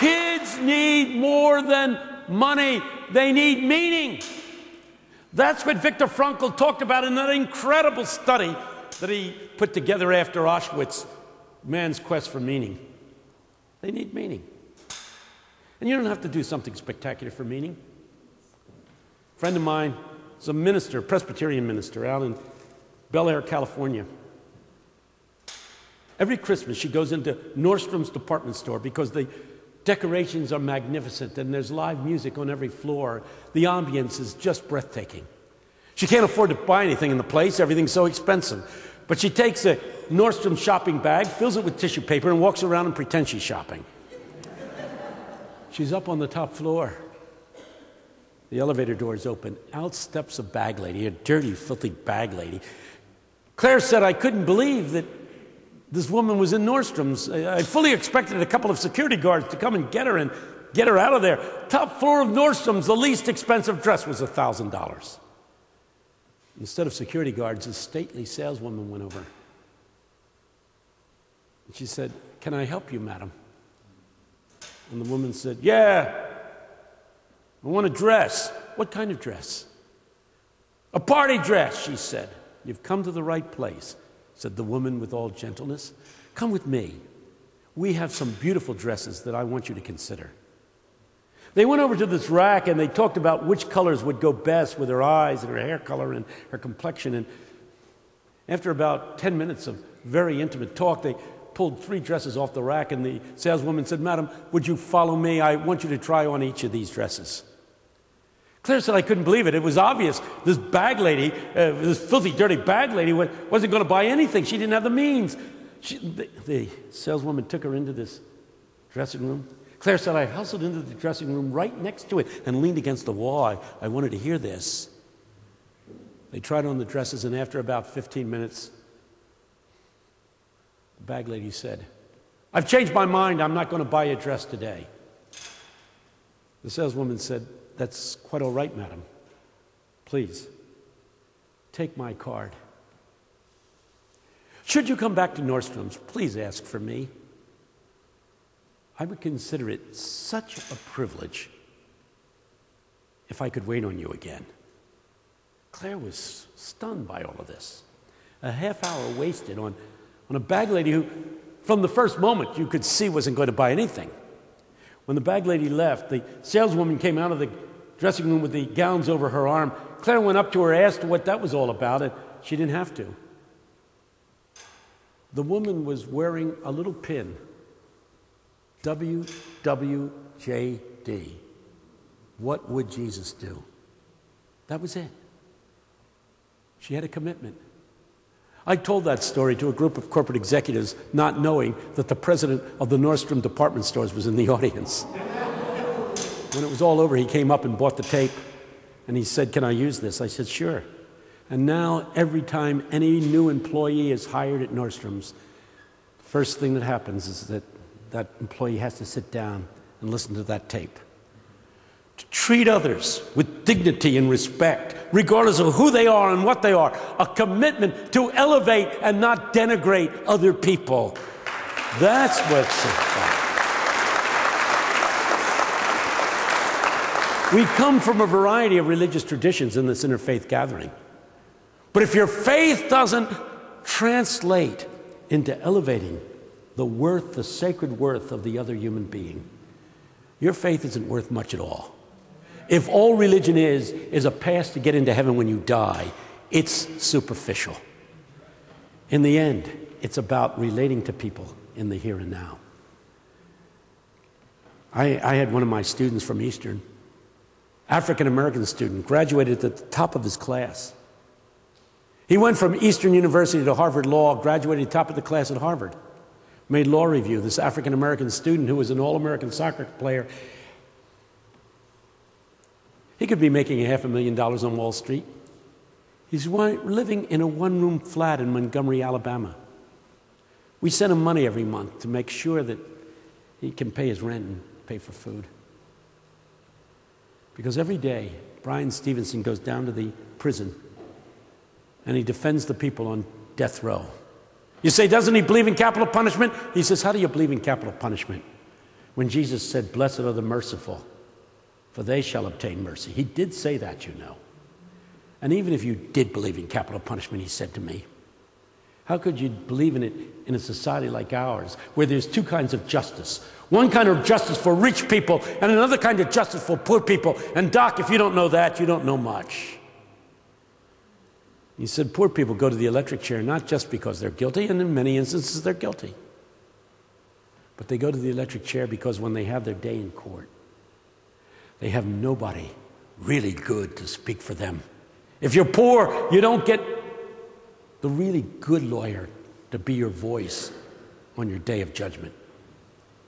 Kids need more than money. They need meaning. That's what Viktor Frankl talked about in that incredible study that he put together after Auschwitz, Man's Quest for Meaning. They need meaning. And you don't have to do something spectacular for meaning. A friend of mine is a minister, a Presbyterian minister, out in Bel Air, California. Every Christmas she goes into Nordstrom's department store because the decorations are magnificent and there's live music on every floor. The ambience is just breathtaking. She can't afford to buy anything in the place. Everything's so expensive. But she takes a Nordstrom shopping bag, fills it with tissue paper, and walks around and pretends she's shopping. She's up on the top floor. The elevator doors open. Out steps a bag lady, a dirty, filthy bag lady. Claire said, I couldn't believe that this woman was in Nordstrom's. I fully expected a couple of security guards to come and get her out of there. Top floor of Nordstrom's, the least expensive dress was $1,000. Instead of security guards, a stately saleswoman went over. And she said, can I help you, madam? And the woman said, yeah, I want a dress. What kind of dress? A party dress, she said. You've come to the right place, said the woman with all gentleness. Come with me. We have some beautiful dresses that I want you to consider. They went over to this rack and they talked about which colors would go best with her eyes and her hair color and her complexion. And after about 10 minutes of very intimate talk, they pulled 3 dresses off the rack, and the saleswoman said, madam, would you follow me? I want you to try on each of these dresses. Claire said, I couldn't believe it. It was obvious. This bag lady, this filthy, dirty bag lady wasn't going to buy anything. She didn't have the means. The saleswoman took her into this dressing room. Claire said, I hustled into the dressing room right next to it and leaned against the wall. I wanted to hear this. They tried on the dresses, and after about 15 minutes, the bag lady said, I've changed my mind. I'm not going to buy a dress today. The saleswoman said, that's quite all right, madam. Please, take my card. Should you come back to Nordstrom's, please ask for me. I would consider it such a privilege if I could wait on you again. Claire was stunned by all of this. A half hour wasted on a bag lady who, from the first moment, you could see wasn't going to buy anything. When the bag lady left, the saleswoman came out of the dressing room with the gowns over her arm. Claire went up to her, asked her what that was all about, and she didn't have to. The woman was wearing a little pin, WWJD. What would Jesus do? That was it. She had a commitment. I told that story to a group of corporate executives, not knowing that the president of the Nordstrom department stores was in the audience. When it was all over, he came up and bought the tape, and he said, can I use this? I said, sure. And now, every time any new employee is hired at Nordstrom's, the first thing that happens is that that employee has to sit down and listen to that tape. To treat others with dignity and respect, regardless of who they are and what they are. A commitment to elevate and not denigrate other people. That's what's about. We come from a variety of religious traditions in this interfaith gathering. But if your faith doesn't translate into elevating the worth, the sacred worth of the other human being, your faith isn't worth much at all. If all religion is a pass to get into heaven when you die, it's superficial. In the end, it's about relating to people in the here and now. I had one of my students from Eastern, African-American student, graduated at the top of his class. He went from Eastern University to Harvard Law, graduated top of the class at Harvard. Made law review, this African-American student who was an all-American soccer player. He could be making $500,000 on Wall Street. He's living in a one-room flat in Montgomery, Alabama. We send him money every month to make sure that he can pay his rent and pay for food. Because every day, Brian Stevenson goes down to the prison and he defends the people on death row. You say, doesn't he believe in capital punishment? He says, how do you believe in capital punishment? When Jesus said, "Blessed are the merciful, for they shall obtain mercy." He did say that, you know. And even if you did believe in capital punishment, he said to me, how could you believe in it in a society like ours, where there's two kinds of justice? One kind of justice for rich people and another kind of justice for poor people. And Doc, if you don't know that, you don't know much. He said poor people go to the electric chair not just because they're guilty, and in many instances they're guilty, but they go to the electric chair because when they have their day in court, they have nobody really good to speak for them. If you're poor, you don't get the really good lawyer to be your voice on your day of judgment.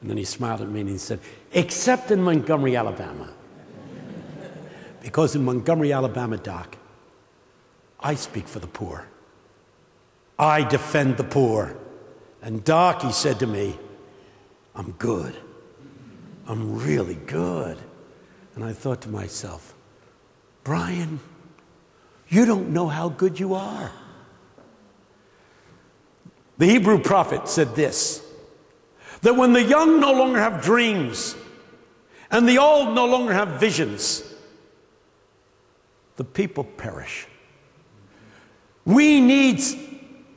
And then he smiled at me and he said, except in Montgomery, Alabama. Because in Montgomery, Alabama, Doc, I speak for the poor. I defend the poor. And Doc, he said to me, I'm good. I'm really good. And I thought to myself, Brian, you don't know how good you are. The Hebrew prophet said this, that when the young no longer have dreams and the old no longer have visions, the people perish. We need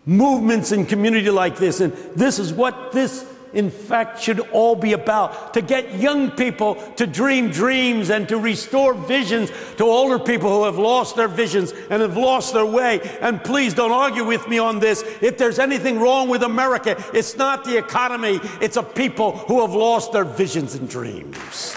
movements in community like this, and this is what this, in fact, should all be about, to get young people to dream dreams and to restore visions to older people who have lost their visions and have lost their way. And please don't argue with me on this. If there's anything wrong with America, it's not the economy, it's a people who have lost their visions and dreams.